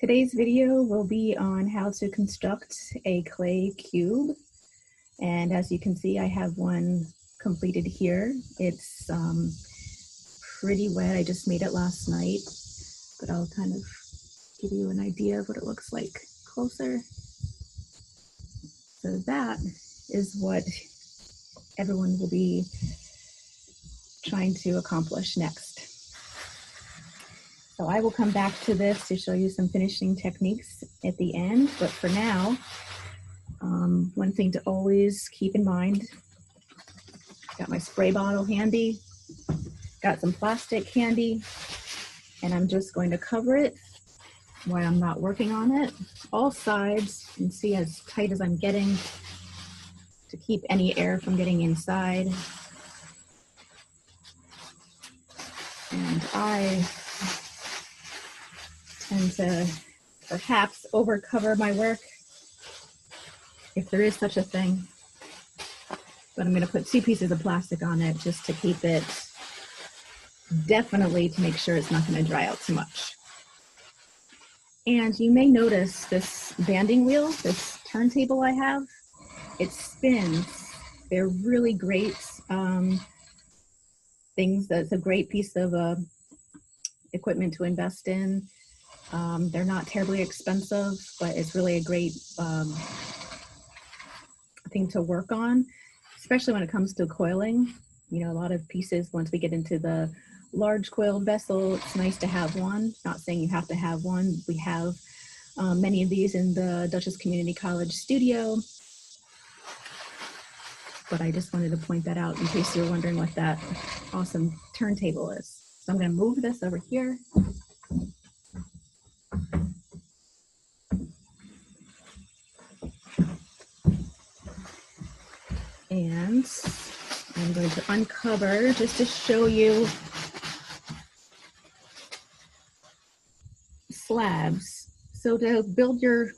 Today's video will be on how to construct a clay cube. And as you can see, I have one completed here. It's pretty wet. I just made it last night, but I'll kind of give you an idea of what it looks like closer. So that is what everyone will be trying to accomplish next. So I will come back to this to show you some finishing techniques at the end, but for now, one thing to always keep in mind, got my spray bottle handy, got some plastic handy, and I'm just going to cover it while I'm not working on it. All sides, you can see as tight as I'm getting to keep any air from getting inside. And I tend to perhaps overcover my work, if there is such a thing. But I'm going to put 2 pieces of plastic on it just to keep it, definitely to make sure it's not going to dry out too much. And you may notice this banding wheel, this turntable I have, it spins. They're really great things. That's a great piece of equipment to invest in. They're not terribly expensive, but it's really a great thing to work on, especially when it comes to coiling. You know, a lot of pieces, once we get into the large coiled vessel, it's nice to have one. Not saying you have to have one. We have many of these in the Dutchess Community College studio, but I just wanted to point that out in case you're wondering what that awesome turntable is. So I'm going to move this over here. And I'm going to uncover just to show you slabs. So to build your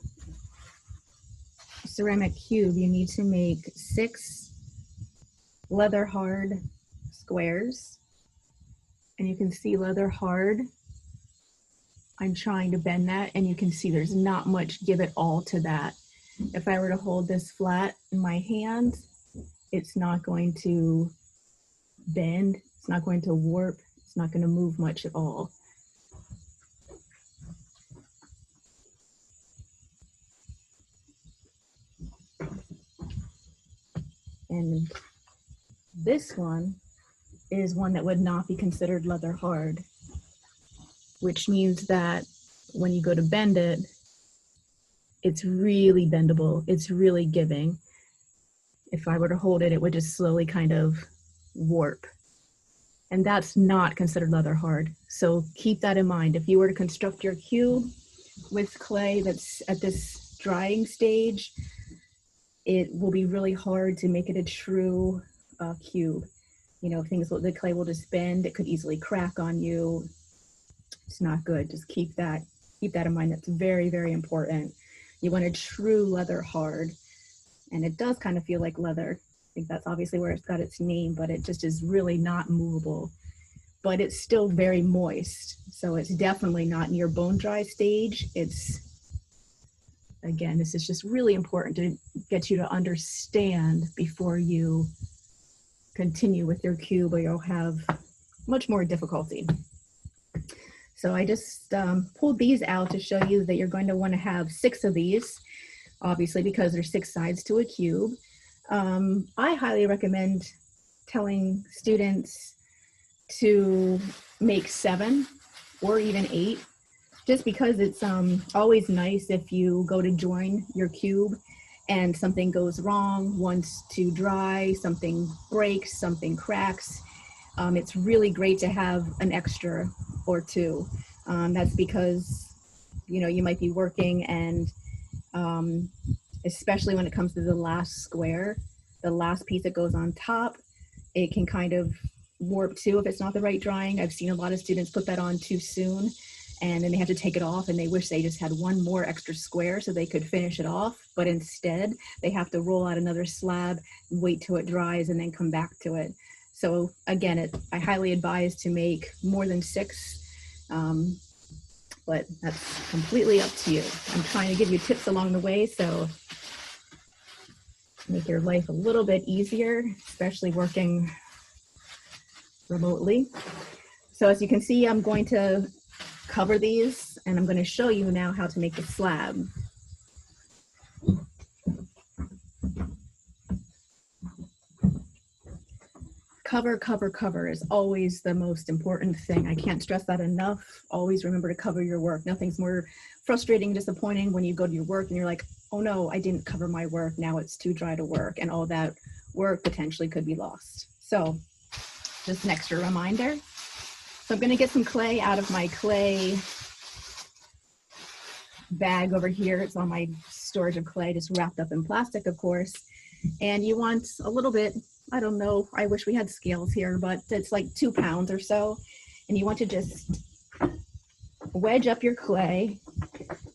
ceramic cube, you need to make 6 leather hard squares. And you can see leather hard. I'm trying to bend that, and you can see there's not much give it all to that. If I were to hold this flat in my hand, it's not going to bend, it's not going to warp, it's not going to move much at all. And this one is one that would not be considered leather hard, which means that when you go to bend it, it's really bendable, it's really giving. If I were to hold it, it would just slowly kind of warp. And that's not considered leather hard. So keep that in mind. If you were to construct your cube with clay that's at this drying stage, it will be really hard to make it a true cube. You know, the clay will just bend. It could easily crack on you. It's not good. Just keep that in mind. That's very, very important. You want a true leather hard. And it does kind of feel like leather. I think that's obviously where it's got its name, but it just is really not movable. But it's still very moist. So it's definitely not near bone dry stage. Again, this is just really important to get you to understand before you continue with your cube, or you'll have much more difficulty. So I just pulled these out to show you that you're going to want to have 6 of these. Obviously, because there's 6 sides to a cube. I highly recommend telling students to make 7 or even 8, just because it's always nice if you go to join your cube and something goes wrong, wants to dry, something breaks, something cracks. It's really great to have an extra or 2. That's because, you know, you might be working and especially when it comes to the last square, the last piece that goes on top, it can kind of warp too if it's not the right drying. I've seen a lot of students put that on too soon, and then they have to take it off, and they wish they just had 1 more extra square so they could finish it off, but instead they have to roll out another slab, wait till it dries, and then come back to it. So again, I highly advise to make more than 6. but that's completely up to you. I'm trying to give you tips along the way, so make your life a little bit easier, especially working remotely. So as you can see, I'm going to cover these, and I'm going to show you now how to make the slab. Cover, cover, cover is always the most important thing. I can't stress that enough. Always remember to cover your work. Nothing's more frustrating and disappointing when you go to your work and you're like, oh no, I didn't cover my work. Now it's too dry to work, and all that work potentially could be lost. So just an extra reminder. So I'm going to get some clay out of my clay bag over here. It's on my storage of clay, just wrapped up in plastic, of course. And you want a little bit, I don't know, I wish we had scales here, but it's like 2 pounds or so. And you want to just wedge up your clay.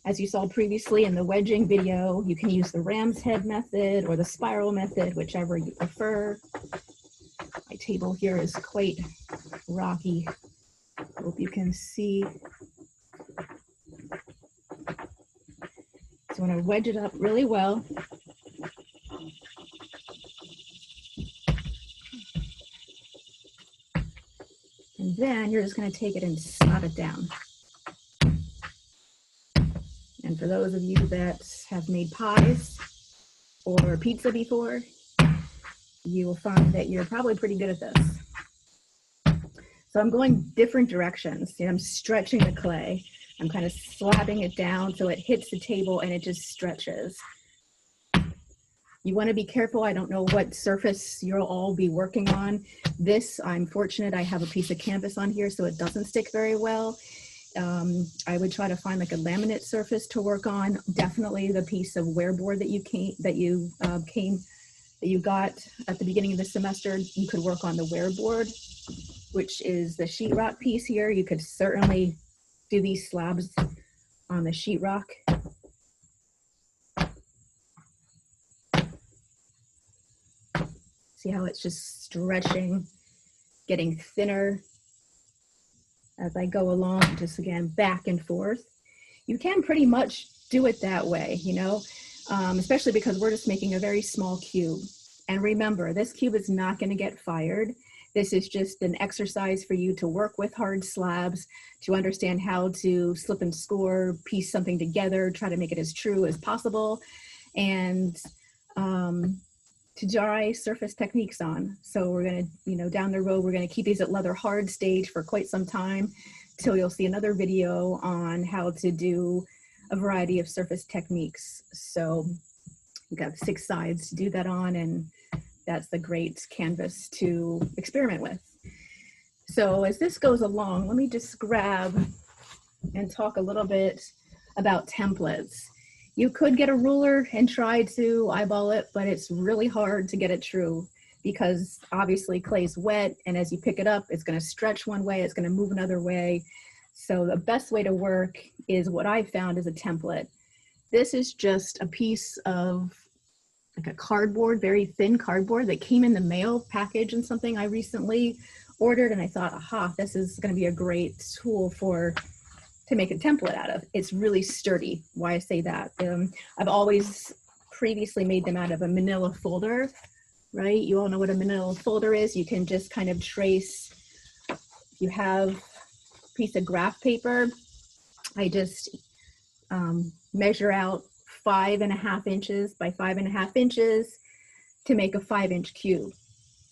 As you saw previously in the wedging video, you can use the ram's head method or the spiral method, whichever you prefer. My table here is quite rocky. Hope you can see. So I'm going to wedge it up really well. And then you're just going to take it and slap it down. And for those of you that have made pies or pizza before, you will find that you're probably pretty good at this. So I'm going different directions. I'm stretching the clay. I'm kind of slapping it down so it hits the table and it just stretches. You want to be careful. I don't know what surface you'll all be working on. This, I'm fortunate, I have a piece of canvas on here so it doesn't stick very well. I would try to find like a laminate surface to work on. Definitely the piece of wearboard that you got at the beginning of the semester. You could work on the wearboard, which is the sheetrock piece here. You could certainly do these slabs on the sheetrock. See how it's just stretching, getting thinner as I go along, just again, back and forth. You can pretty much do it that way, especially because we're just making a very small cube. And remember, this cube is not going to get fired. This is just an exercise for you to work with hard slabs, to understand how to slip and score, piece something together, try to make it as true as possible, and to try surface techniques on. So we're going to, down the road, we're going to keep these at leather hard stage for quite some time till you'll see another video on how to do a variety of surface techniques. So we've got 6 sides to do that on, and that's the great canvas to experiment with. So as this goes along, let me just grab and talk a little bit about templates. You could get a ruler and try to eyeball it, but it's really hard to get it true because obviously clay's wet, and as you pick it up, it's going to stretch one way, it's going to move another way. So the best way to work is what I found is a template. This is just a piece of like a cardboard, very thin cardboard that came in the mail package and something I recently ordered, and I thought, aha, this is going to be a great tool to make a template out of. It's really sturdy. Why I say that? I've always previously made them out of a manila folder, right? You all know what a manila folder is. You can just kind of trace, if you have a piece of graph paper, I just measure out 5.5 inches by 5.5 inches to make a 5-inch cube.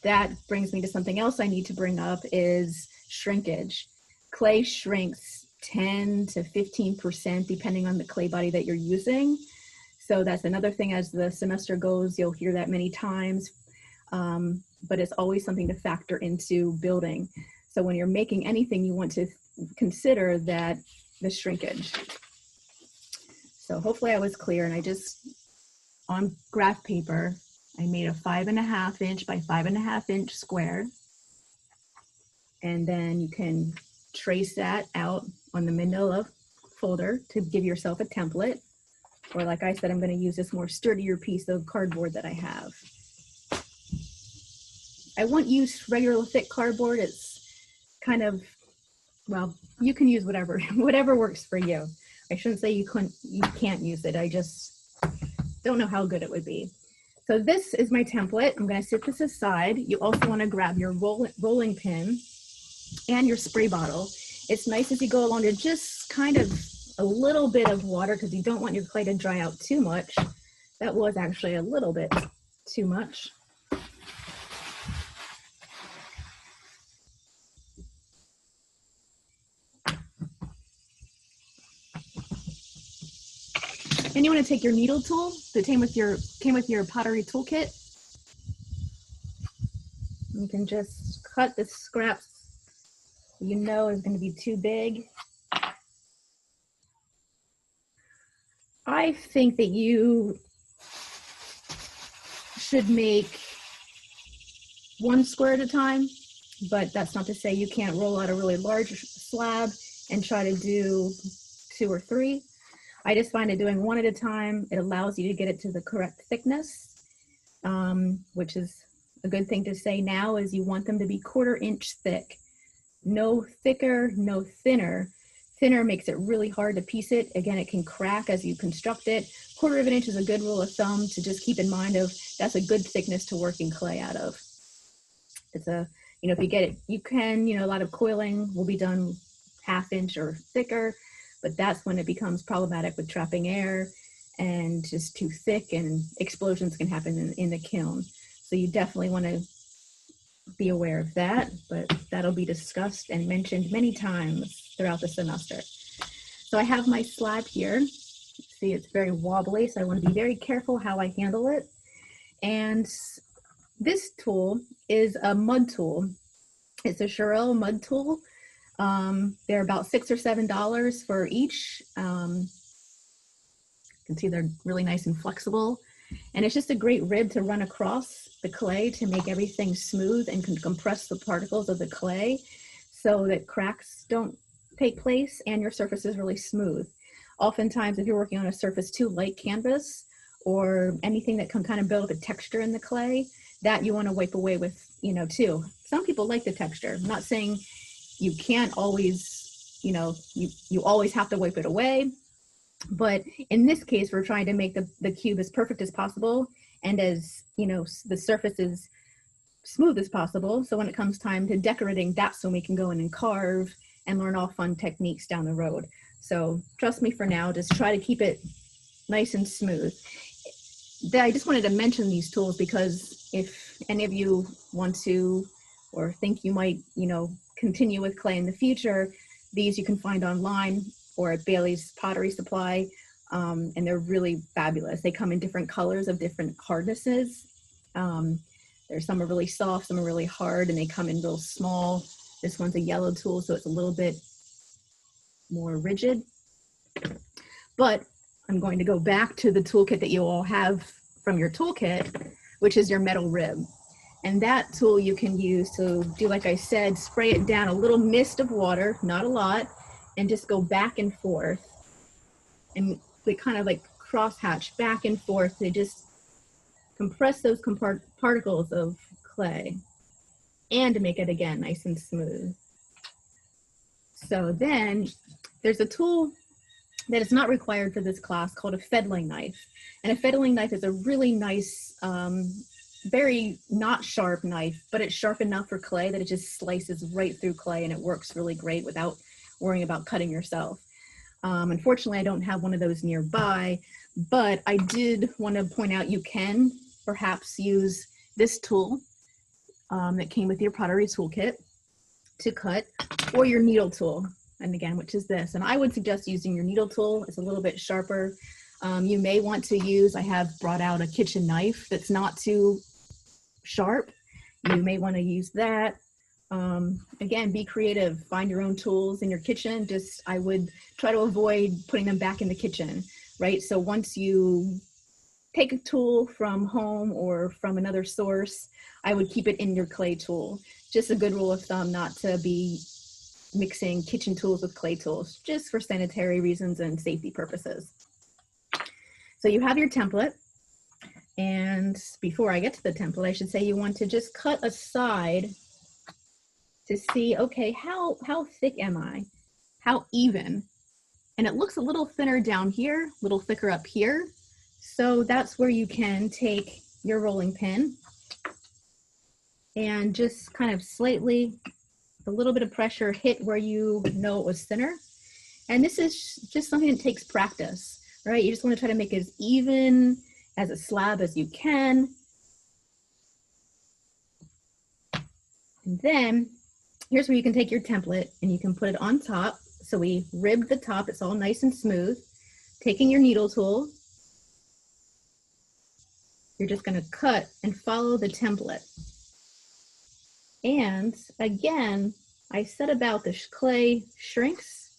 That brings me to something else I need to bring up is shrinkage. Clay shrinks 10 to 15% depending on the clay body that you're using. So that's another thing as the semester goes, you'll hear that many times, but it's always something to factor into building. So when you're making anything, you want to consider that the shrinkage. So hopefully I was clear, and I just, on graph paper, I made a 5.5 inch by 5.5 inch square. And then you can trace that out on the manila folder to give yourself a template. Or like I said, I'm going to use this more sturdier piece of cardboard that I have. I won't use regular thick cardboard. It's kind of Well, you can use whatever, whatever works for you. I shouldn't say you can't use it. I just don't know how good it would be. So this is my template. I'm going to set this aside. You also want to grab your rolling pin and your spray bottle. It's nice as you go along to just kind of a little bit of water because you don't want your clay to dry out too much. That was actually a little bit too much. And you want to take your needle tool that came with your pottery toolkit. You can just cut the scraps you know is going to be too big. I think that you should make one square at a time, but that's not to say you can't roll out a really large slab and try to do 2 or 3. I just find that doing one at a time, it allows you to get it to the correct thickness, which is a good thing to say now is you want them to be 1/4 inch thick. No thicker, no thinner. Thinner makes it really hard to piece it. Again, it can crack as you construct it. 1/4 inch is a good rule of thumb to just keep in mind of that's a good thickness to working clay out of. It's a, if you get it, you can, a lot of coiling will be done 1/2 inch or thicker, but that's when it becomes problematic with trapping air and just too thick and explosions can happen in the kiln. So you definitely want to be aware of that, but that'll be discussed and mentioned many times throughout the semester. So I have my slab here. See, it's very wobbly, so I want to be very careful how I handle it. And this tool is a mud tool. It's a Cherelle mud tool. They're about $6 or $7 for each. You can see they're really nice and flexible. And it's just a great rib to run across the clay to make everything smooth and can compress the particles of the clay so that cracks don't take place and your surface is really smooth. Oftentimes, if you're working on a surface too light canvas or anything that can kind of build up a texture in the clay, that you want to wipe away with, too. Some people like the texture. I'm not saying you can't always, you always have to wipe it away. But in this case, we're trying to make the cube as perfect as possible and as, the surface is smooth as possible. So when it comes time to decorating, that's when we can go in and carve and learn all fun techniques down the road. So trust me for now, just try to keep it nice and smooth. I just wanted to mention these tools because if any of you want to or think you might, continue with clay in the future, these you can find online or at Bailey's Pottery Supply, and they're really fabulous. They come in different colors of different hardnesses. There's some are really soft, some are really hard, and they come in real small. This one's a yellow tool, so it's a little bit more rigid. But I'm going to go back to the toolkit that you all have from your toolkit, which is your metal rib. And that tool you can use to do, like I said, spray it down a little mist of water, not a lot, and just go back and forth. And we kind of like crosshatch back and forth to just compress those particles of clay and to make it, again, nice and smooth. So then there's a tool that is not required for this class called a fettling knife. And a fettling knife is a really nice, very not sharp knife, but it's sharp enough for clay that it just slices right through clay and it works really great without worrying about cutting yourself. Unfortunately, I don't have one of those nearby, but I did want to point out you can perhaps use this tool that came with your pottery toolkit to cut, or your needle tool, and again, which is this. And I would suggest using your needle tool. It's a little bit sharper. You may want to use, I have brought out a kitchen knife that's not too sharp. You may want to use that. Again, be creative, find your own tools in your kitchen. I would try to avoid putting them back in the kitchen, right? So once you take a tool from home or from another source, I would keep it in your clay tool. Just a good rule of thumb not to be mixing kitchen tools with clay tools, just for sanitary reasons and safety purposes. So you have your template. And before I get to the template, I should say you want to just cut aside to see, okay, how thick am I? How even? And it looks a little thinner down here, a little thicker up here. So that's where you can take your rolling pin and just kind of slightly, a little bit of pressure, hit where you know it was thinner. And this is just something that takes practice, right? You just want to try to make it as even as a slab as you can. And then here's where you can take your template and you can put it on top. So we ribbed the top, it's all nice and smooth. Taking your needle tool, you're just going to cut and follow the template. And again, I said about the clay shrinks.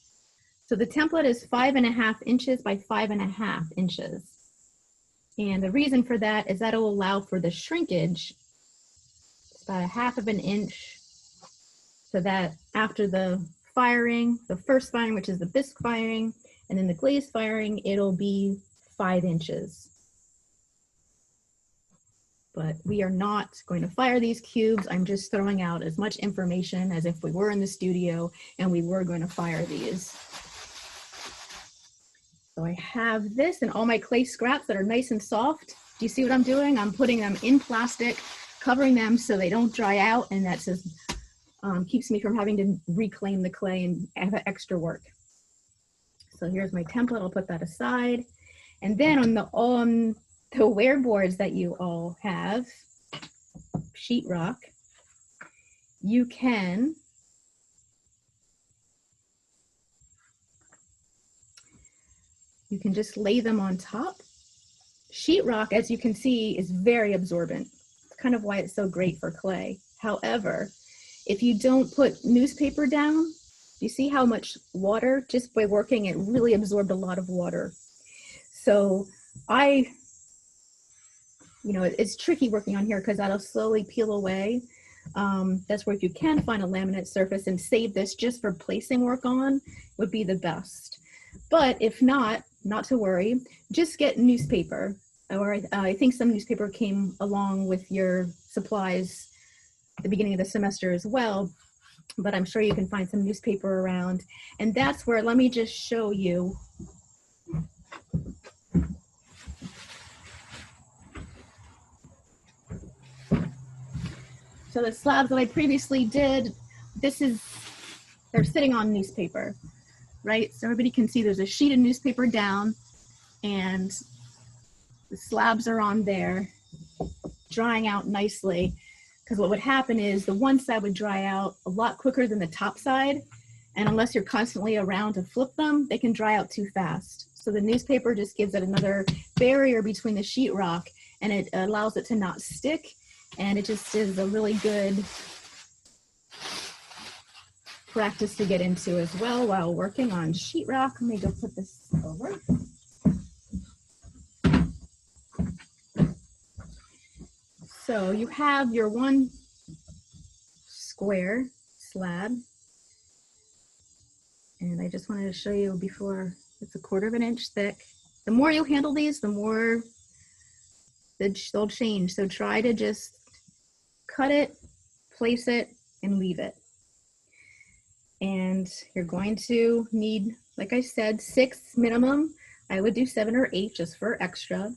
So the template is 5.5 inches by 5.5 inches. And the reason for that is that it will allow for the shrinkage. It's about 1/2 inch. So that after the firing, the first firing, which is the bisque firing, and then the glaze firing, it'll be 5 inches. But we are not going to fire these cubes. I'm just throwing out as much information as if we were in the studio and we were going to fire these. So I have this and all my clay scraps that are nice and soft. Do you see what I'm doing? I'm putting them in plastic, covering them so they don't dry out, and that just keeps me from having to reclaim the clay and have extra work. So here's my template. I'll put that aside. And then on the wear boards that you all have, sheetrock, you can just lay them on top. Sheetrock, as you can see, is very absorbent. It's kind of why it's so great for clay. However, if you don't put newspaper down, you see how much water, just by working, it really absorbed a lot of water. So it's tricky working on here because that'll slowly peel away. That's where if you can find a laminate surface and save this just for placing work on, would be the best. But if not to worry, just get newspaper. Or I think some newspaper came along with your supplies at the beginning of the semester as well, but I'm sure you can find some newspaper around. And that's where, let me just show you. So the slabs that I previously did, they're sitting on newspaper, right? So everybody can see there's a sheet of newspaper down and the slabs are on there, drying out nicely. Because what would happen is the one side would dry out a lot quicker than the top side. And unless you're constantly around to flip them, they can dry out too fast. So the newspaper just gives it another barrier between the sheetrock, and it allows it to not stick. And it just is a really good practice to get into as well while working on sheetrock. Let me go put this over. So you have your one square slab. And I just wanted to show you before, it's 1/4 inch thick. The more you handle these, the more they'll change. So try to just cut it, place it, and leave it. And you're going to need, like I said, 6 minimum. I would do 7 or 8 just for extra.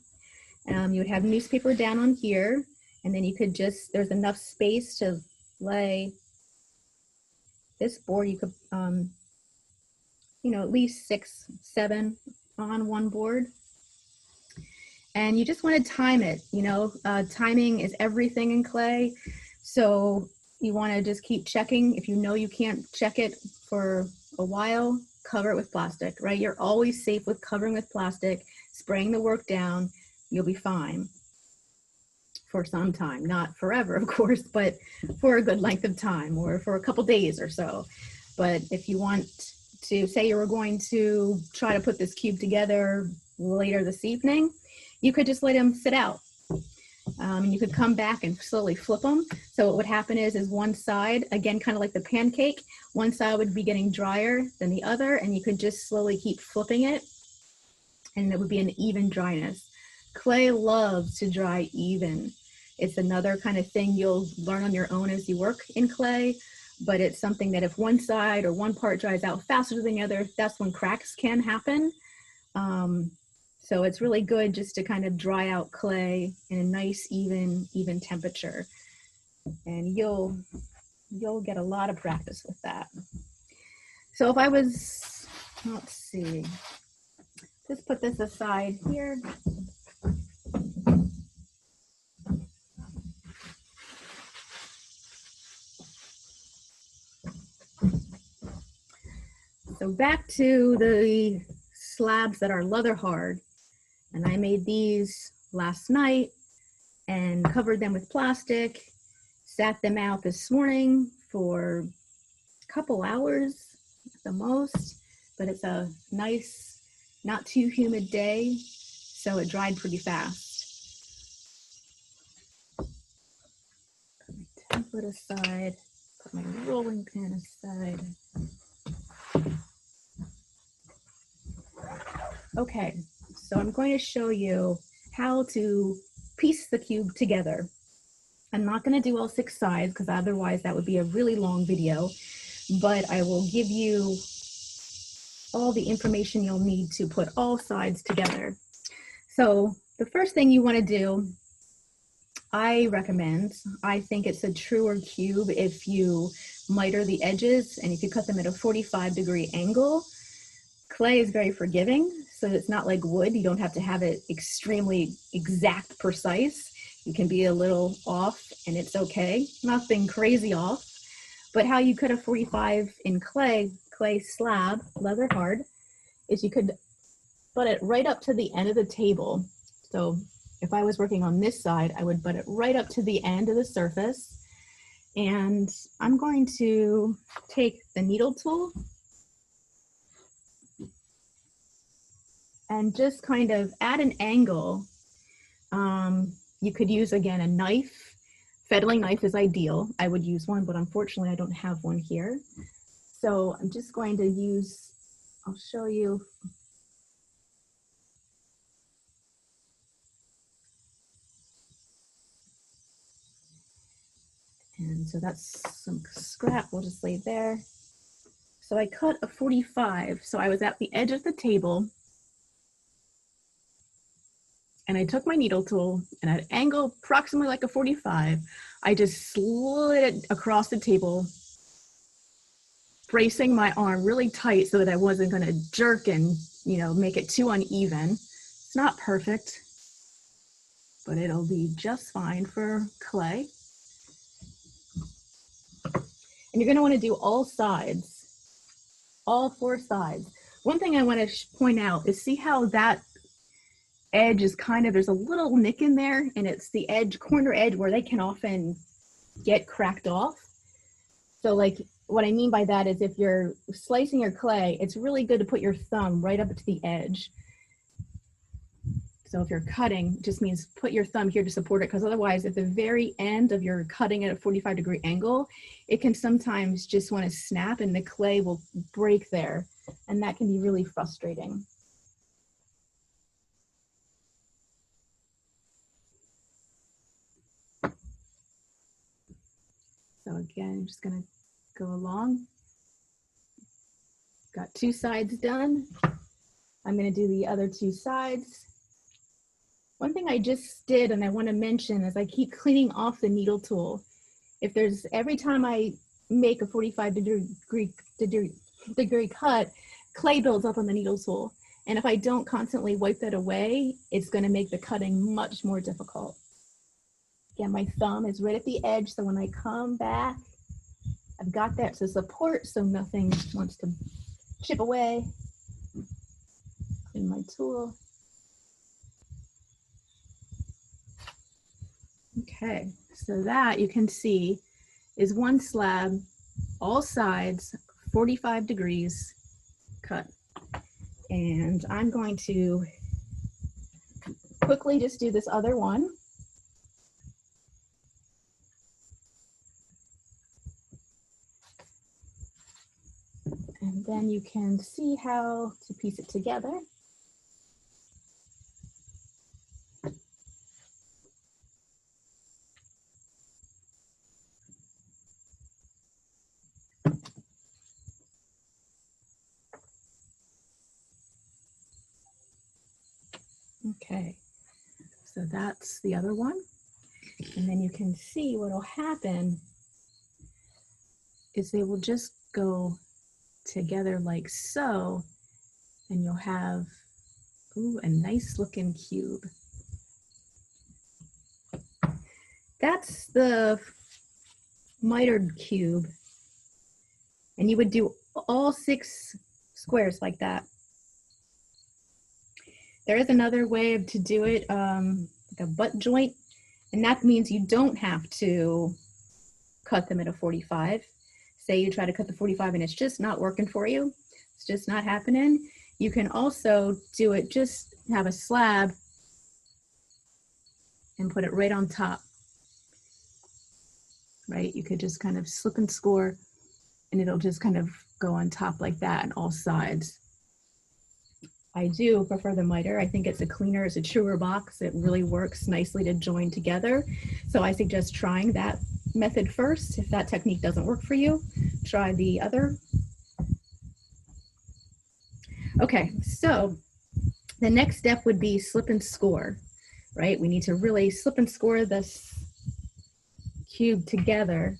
You would have newspaper down on here, and then you could just, there's enough space to lay this board. You could, at least 6, 7 on one board. And you just want to time it, timing is everything in clay. So you want to just keep checking. If you know you can't check it for a while, cover it with plastic, right? You're always safe with covering with plastic, spraying the work down, you'll be fine for some time, not forever, of course, but for a good length of time or for a couple days or so. But if you want to, say you were going to try to put this cube together later this evening, you could just let them sit out. And you could come back and slowly flip them. So what would happen is one side, again, kind of like the pancake, one side would be getting drier than the other, and you could just slowly keep flipping it, and it would be an even dryness. Clay loves to dry even. It's another kind of thing you'll learn on your own as you work in clay. but it's something that if one side or one part dries out faster than the other, that's when cracks can happen. So it's really good just to kind of dry out clay in a nice, even temperature. And you'll get a lot of practice with that. So if I was, let's see, just put this aside here. So back to the slabs that are leather hard. And I made these last night and covered them with plastic, sat them out this morning for a couple hours at the most, but it's a nice, not too humid day, so it dried pretty fast. Put my template aside, put my rolling pin aside. Okay, so I'm going to show you how to piece the cube together. I'm not going to do all 6 sides because otherwise that would be a really long video, but I will give you all the information you'll need to put all sides together. So the first thing you want to do, I think it's a truer cube if you miter the edges and if you cut them at a 45-degree angle. Clay is very forgiving, so it's not like wood. You don't have to have it extremely exact, precise. You can be a little off and it's okay. Nothing crazy off. But how you cut a 45 in clay slab, leather hard, is you could butt it right up to the end of the table. So if I was working on this side, I would butt it right up to the end of the surface. And I'm going to take the needle tool and just kind of at an angle. You could use, again, a knife. Fettling knife is ideal. I would use one, but unfortunately I don't have one here. So I'm just going to use, I'll show you. And so that's some scrap, we'll just lay there. So I cut a 45. So I was at the edge of the table and I took my needle tool and at an angle approximately like a 45, I just slid it across the table, bracing my arm really tight so that I wasn't going to jerk and, make it too uneven. It's not perfect, but it'll be just fine for clay. And you're going to want to do all sides, all 4 sides. One thing I want to point out is see how that edge is there's a little nick in there, and it's the corner edge where they can often get cracked off. So like what I mean by that is if you're slicing your clay, it's really good to put your thumb right up to the edge. So if you're cutting, it just means put your thumb here to support it, because otherwise at the very end of your cutting at a 45-degree angle, it can sometimes just want to snap and the clay will break there, and that can be really frustrating. So again, I'm just going to go along. Got 2 sides done. I'm going to do the other 2 sides. One thing I just did and I want to mention is I keep cleaning off the needle tool. Every time I make a 45-degree cut, clay builds up on the needle tool. And if I don't constantly wipe that away, it's going to make the cutting much more difficult. Again, my thumb is right at the edge, so when I come back, I've got that to support so nothing wants to chip away. Clean my tool. Okay, so that you can see is one slab, all sides, 45 degrees cut. And I'm going to quickly just do this other one. And then you can see how to piece it together. Okay, so that's the other one. And then you can see what'll happen is they will just go together like so, and you'll have, ooh, a nice looking cube. That's the mitered cube. And you would do all 6 squares like that. There is another way to do it, like a butt joint, and that means you don't have to cut them at a 45. Say you try to cut the 45 and it's just not working for you, it's just not happening. You can also do it, just have a slab and put it right on top, right? You could just kind of slip and score and it'll just kind of go on top like that on all sides. I do prefer the miter. I think it's a cleaner, it's a truer box. It really works nicely to join together. So I suggest trying that method first. If that technique doesn't work for you, try the other. Okay, so the next step would be slip and score, right? We need to really slip and score this cube together.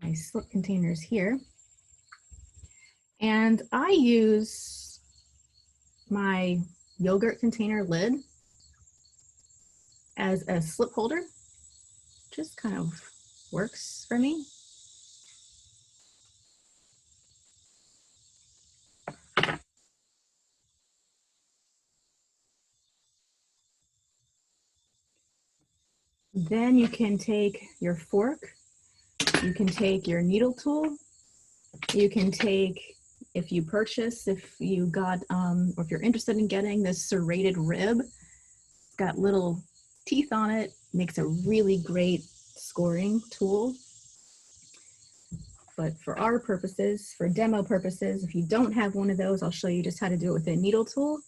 My slip containers here. And I use my yogurt container lid as a slip holder. Just kind of works for me. Then you can take your fork, you can take your needle tool, you can take, if you purchase, if you got, or if you're interested in getting this serrated rib, it's got little teeth on it, makes a really great scoring tool. But for our purposes, for demo purposes, if you don't have one of those, I'll show you just how to do it with a needle tool.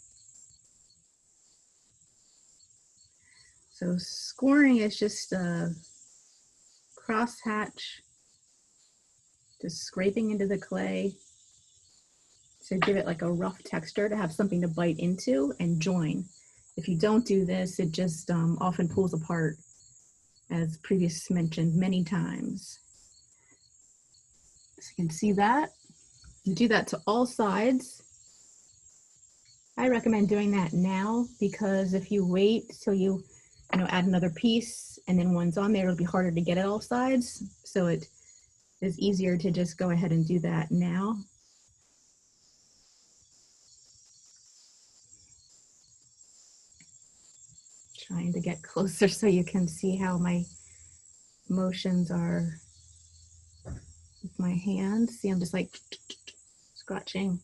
So scoring is just a cross hatch, just scraping into the clay to give it like a rough texture, to have something to bite into and join. If you don't do this, it just often pulls apart, as previously mentioned many times. So you can see that. You do that to all sides. I recommend doing that now, because if you wait till you add another piece and then one's on there, it'll be harder to get at all sides. So it is easier to just go ahead and do that now. Trying to get closer so you can see how my motions are with my hands. See, I'm just like scratching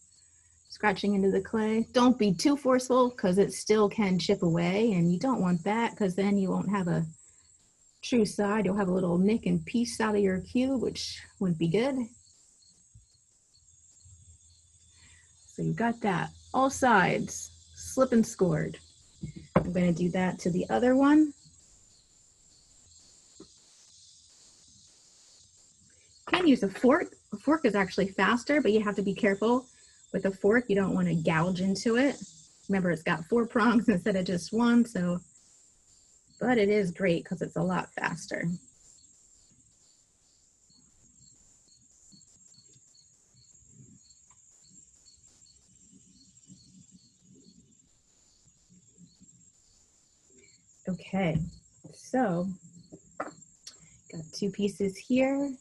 into the clay. Don't be too forceful, because it still can chip away, and you don't want that, because then you won't have a true side. You'll have a little nick and piece out of your cube, which wouldn't be good. So you got that. All sides, slip and scored. I'm going to do that to the other one. You can use a fork. A fork is actually faster, but you have to be careful with a fork. You don't want to gouge into it. Remember, it's got 4 prongs instead of just 1, so, but it is great because it's a lot faster. Okay, so got 2 pieces here.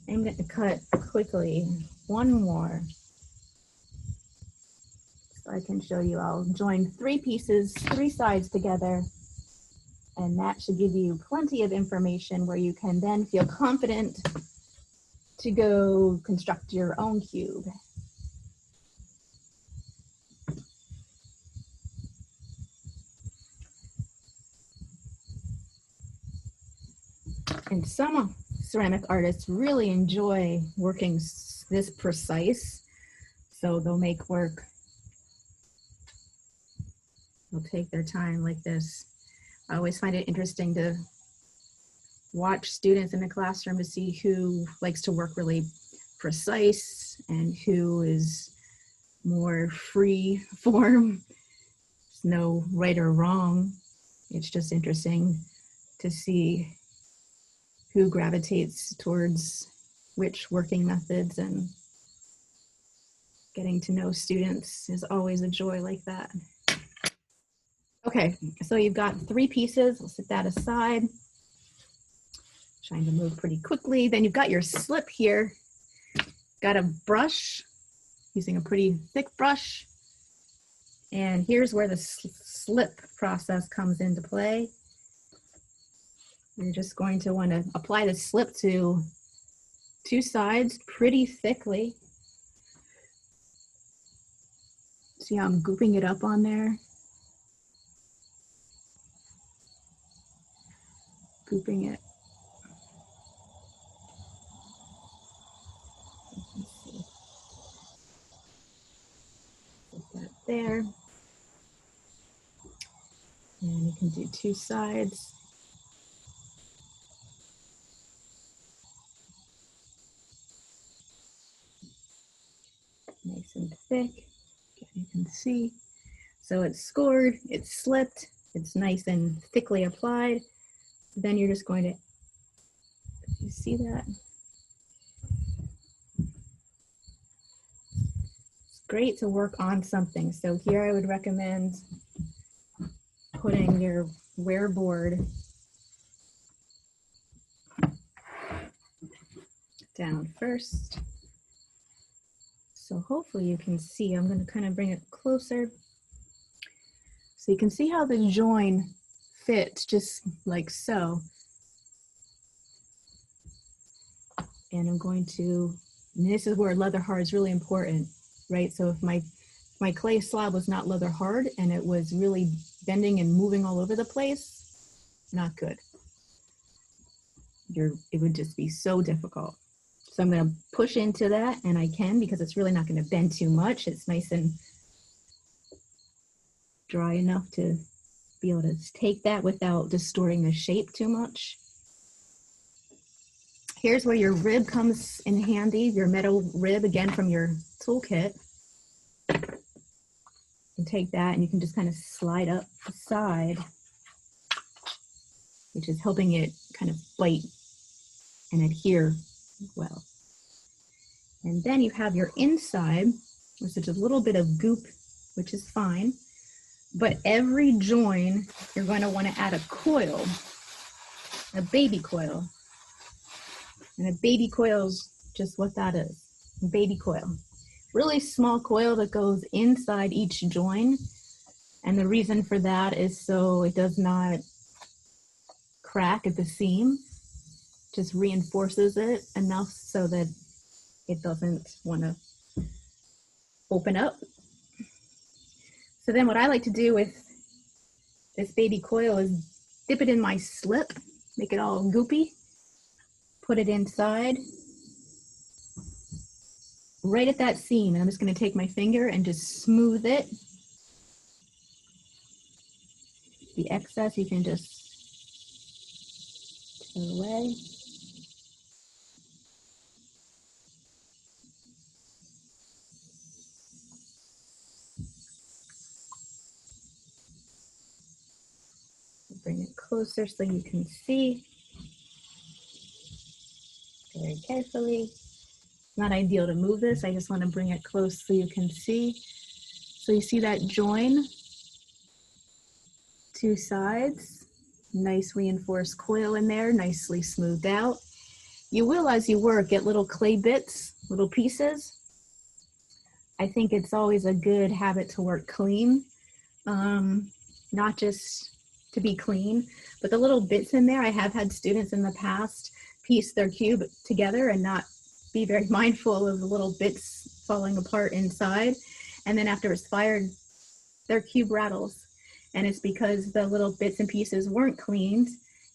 I'm going to cut quickly one more so I can show you. I'll join 3 pieces, 3 sides together, and that should give you plenty of information where you can then feel confident to go construct your own cube. And some ceramic artists really enjoy working this precise, so they'll make work. They'll take their time like this. I always find it interesting to watch students in the classroom to see who likes to work really precise and who is more free form. There's no right or wrong. It's just interesting to see who gravitates towards which working methods, and getting to know students is always a joy like that. Okay, so you've got 3 pieces. We'll set that aside. Trying to move pretty quickly. Then you've got your slip here. Got a brush, using a pretty thick brush. And here's where the slip process comes into play. You're just going to want to apply the slip to 2 sides pretty thickly. See how I'm gooping it up on there? Gooping it. Let's see. Put that there. And you can do 2 sides. Nice and thick, you can see. So it's scored, it's slipped, it's nice and thickly applied. Then you're just going to, you see that? It's great to work on something. So here I would recommend putting your wear board down first. So hopefully you can see, I'm going to kind of bring it closer. So you can see how the join fits just like so. And I'm going to, and this is where leather hard is really important, right? So if my clay slab was not leather hard and it was really bending and moving all over the place, not good. It would just be so difficult. So I'm going to push into that, and I can because it's really not going to bend too much. It's nice and dry enough to be able to take that without distorting the shape too much. Here's where your rib comes in handy, your metal rib, again from your toolkit. You take that and you can just kind of slide up the side, which is helping it kind of bite and adhere well. And then you have your inside, which is a little bit of goop, which is fine. But every join, you're going to want to add a coil, a baby coil. And a baby coil is just what that is, a baby coil. Really small coil that goes inside each join. And the reason for that is so it does not crack at the seam, just reinforces it enough so that it doesn't want to open up. So then what I like to do with this baby coil is dip it in my slip, make it all goopy, put it inside, right at that seam. And I'm just going to take my finger and just smooth it. The excess you can just turn away. Bring it closer so you can see very carefully. Not ideal to move this. I just want to bring it close so you can see. So you see that join, 2 sides, nice reinforced coil in there, nicely smoothed out. You will, as you work, get little clay bits, little pieces. I think it's always a good habit to work clean, not just to be clean, but the little bits in there. I have had students in the past piece their cube together and not be very mindful of the little bits falling apart inside. And then after it's fired, their cube rattles. And it's because the little bits and pieces weren't cleaned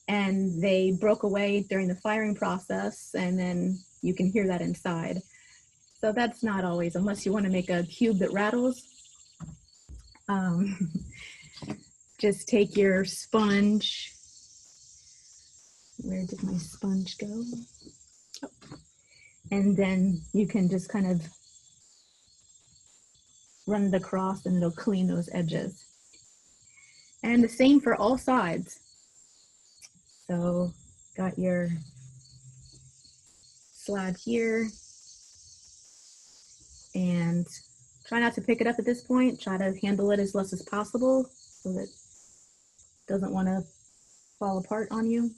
and they broke away during the firing process, and then you can hear that inside. So that's not always, unless you want to make a cube that rattles. just take your sponge. Where did my sponge go? Oh. And then you can just kind of run it across and it'll clean those edges. And the same for all sides. So got your slab here, and try not to pick it up at this point. Try to handle it as less as possible so that it doesn't want to fall apart on you.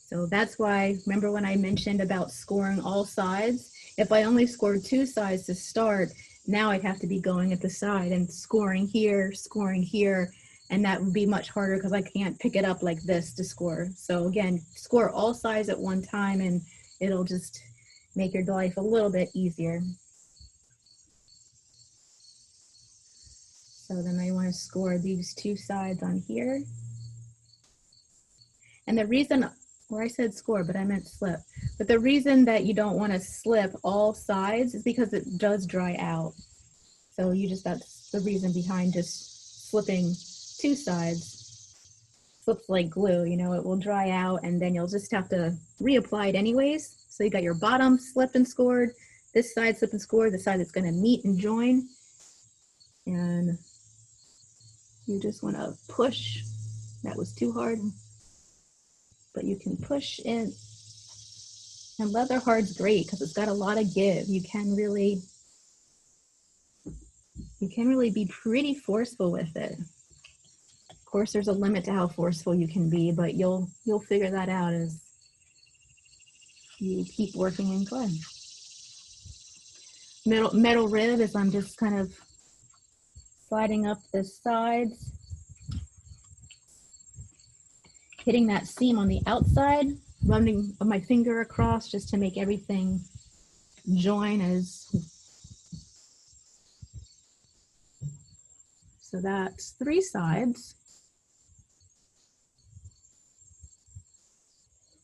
So that's why, remember when I mentioned about scoring all sides? If I only scored 2 sides to start, now I'd have to be going at the side and scoring here, and that would be much harder because I can't pick it up like this to score. So again, score all sides at one time and it'll just make your life a little bit easier. So then I want to score these 2 sides on here. And the reason, or I said score, but I meant slip. But the reason that you don't want to slip all sides is because it does dry out. So that's the reason behind just slipping 2 sides. Slips like glue, you know, it will dry out and then you'll just have to reapply it anyways. So you got your bottom slipped and scored, this side slipped and scored, the side that's going to meet and join. And you just want to push. That was too hard. But you can push in. And leather hard's great because it's got a lot of give. You can really be pretty forceful with it. Of course, there's a limit to how forceful you can be, but you'll figure that out as you keep working in clay. Metal rib is I'm just kind of sliding up the sides, hitting that seam on the outside, running my finger across just to make everything join so that's 3 sides.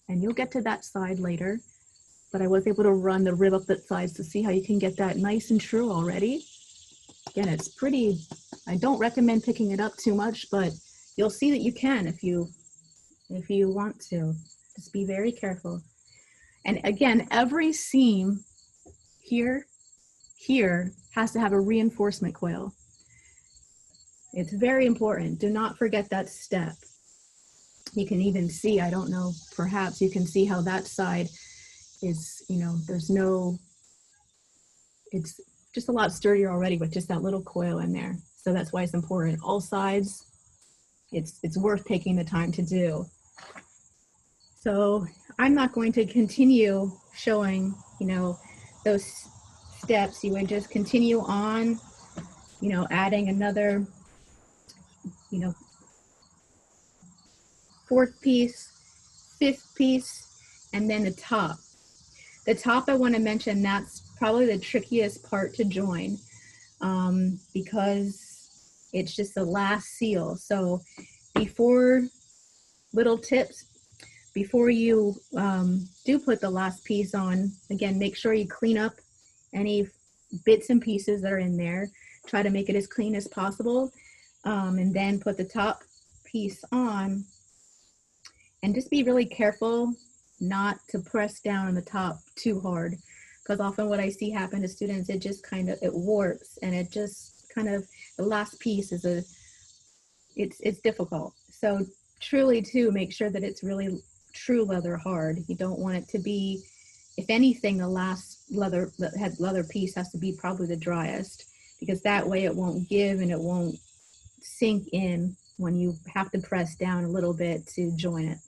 And you'll get to that side later, but I was able to run the rib up that sides to see how you can get that nice and true already. Again, it's pretty, I don't recommend picking it up too much, but you'll see that you can if you want to. Just be very careful. And again, every seam here has to have a reinforcement coil. It's very important. Do not forget that step. You can even see, I don't know, perhaps you can see how that side is, you know, it's just a lot sturdier already with just that little coil in there. So that's why it's important. All sides, it's worth taking the time to do. So I'm not going to continue showing, you know, those steps. You would just continue on, you know, adding another, you know, 4th piece, 5th piece, and then the top. The top, I want to mention, that's probably the trickiest part to join because it's just the last seal. So little tips, before you do put the last piece on, again, make sure you clean up any bits and pieces that are in there. Try to make it as clean as possible, and then put the top piece on. And just be really careful not to press down on the top too hard, because often what I see happen to students, it just kind of, it warps, and it just kind of, the last piece is it's difficult. So truly too, make sure that it's really true leather hard. You don't want it to be, if anything, the last leather piece has to be probably the driest, because that way it won't give and it won't sink in when you have to press down a little bit to join it.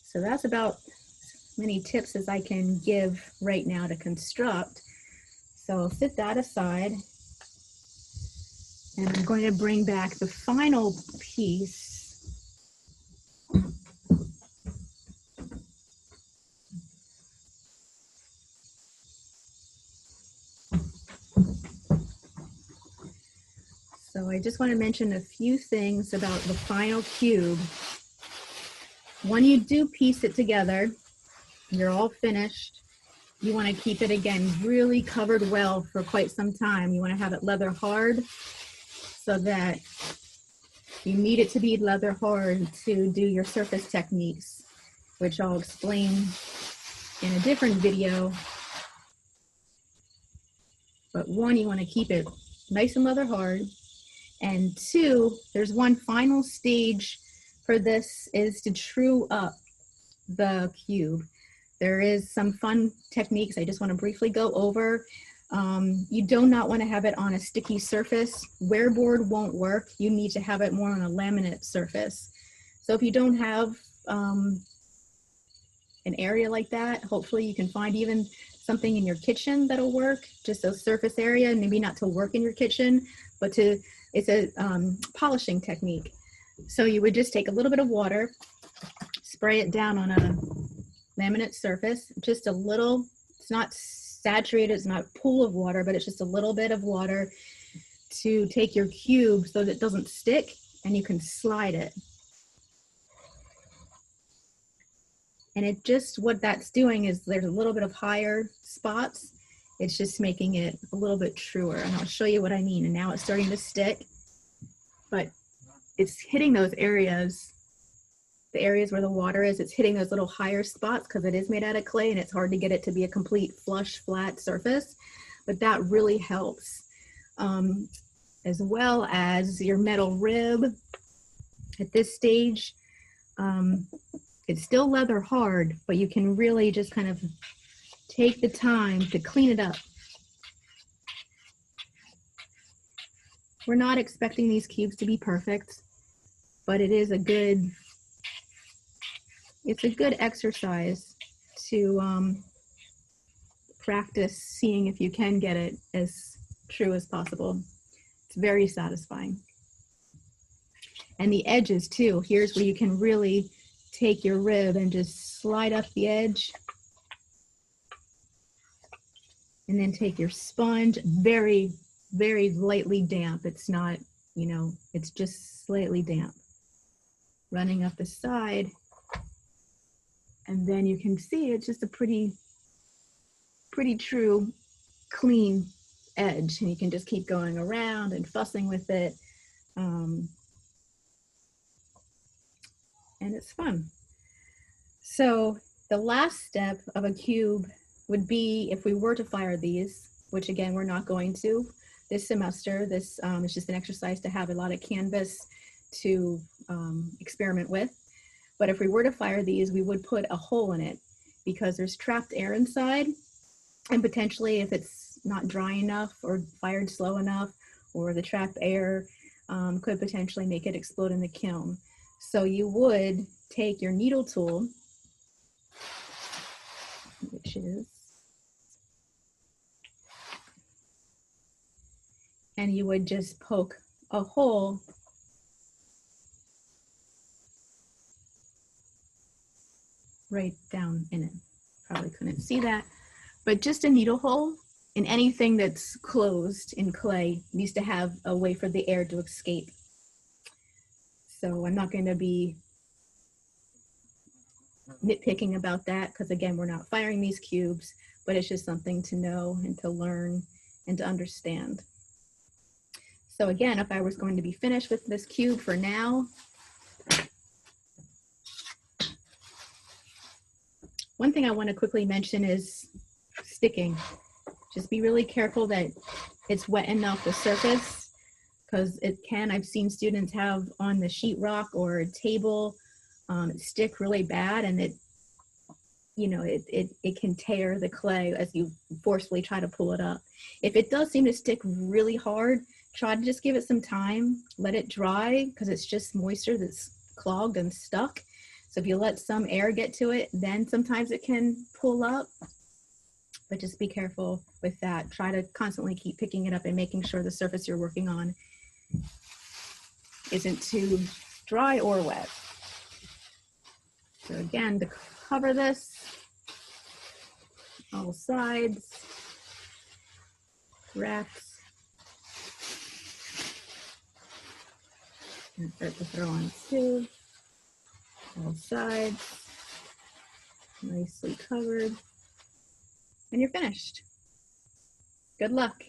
So that's about as many tips as I can give right now to construct. So I'll set that aside. And I'm going to bring back the final piece. So I just want to mention a few things about the final cube. When you do piece it together, you're all finished, You want to keep it, again, really covered well for quite some time. You want to have it leather hard so that you need it to be leather hard to do your surface techniques, which I'll explain in a different video. But one, you want to keep it nice and leather hard. And two, there's one final stage for this, is to true up the cube. There is some fun techniques I just want to briefly go over. You do not want to have it on a sticky surface. Wearboard won't work. You need to have it more on a laminate surface. So if you don't have an area like that, hopefully you can find even something in your kitchen that'll work, just a surface area, maybe not to work in your kitchen, but it's a polishing technique. So you would just take a little bit of water, spray it down on a laminate surface, just a little. It's not saturated, it's not a pool of water, but it's just a little bit of water to take your cube so that it doesn't stick, and you can slide it. And it just, what that's doing is there's a little bit of higher spots. It's just making it a little bit truer, and I'll show you what I mean. And now it's starting to stick, but it's hitting those areas, the areas where the water is, it's hitting those little higher spots because it is made out of clay and it's hard to get it to be a complete flush, flat surface. But that really helps. As well as your metal rib. At this stage, it's still leather hard, but you can really just kind of take the time to clean it up. We're not expecting these cubes to be perfect, but it is a good, it's a good exercise to practice seeing if you can get it as true as possible. It's very satisfying. And the edges too, here's where you can really take your rib and just slide up the edge. And then take your sponge, very, very lightly damp. It's not, you know, it's just slightly damp. Running up the side. And then you can see it's just a pretty true, clean edge. And you can just keep going around and fussing with it. And it's fun. So the last step of a cube would be, if we were to fire these, which again, we're not going to this semester. This is just an exercise to have a lot of canvas to experiment with. But if we were to fire these, we would put a hole in it because there's trapped air inside. And potentially if it's not dry enough or fired slow enough, or the trapped air could potentially make it explode in the kiln. So you would take your needle tool, which is, and you would just poke a hole right down in it. Probably couldn't see that, but just a needle hole in anything that's closed in clay needs to have a way for the air to escape. So I'm not going to be nitpicking about that because again, we're not firing these cubes, but it's just something to know and to learn and to understand. So again, if I was going to be finished with this cube for now, one thing I want to quickly mention is sticking. Just be really careful that it's wet enough the surface, because it can, I've seen students have on the sheetrock or a table stick really bad, and it, you know, it can tear the clay as you forcefully try to pull it up. If it does seem to stick really hard, try to just give it some time, let it dry, because it's just moisture that's clogged and stuck. So if you let some air get to it, then sometimes it can pull up, but just be careful with that. Try to constantly keep picking it up and making sure the surface you're working on isn't too dry or wet. So again, to cover this, all sides, wraps, and start to throw on too, all sides, nicely covered. and you're finished. Good luck.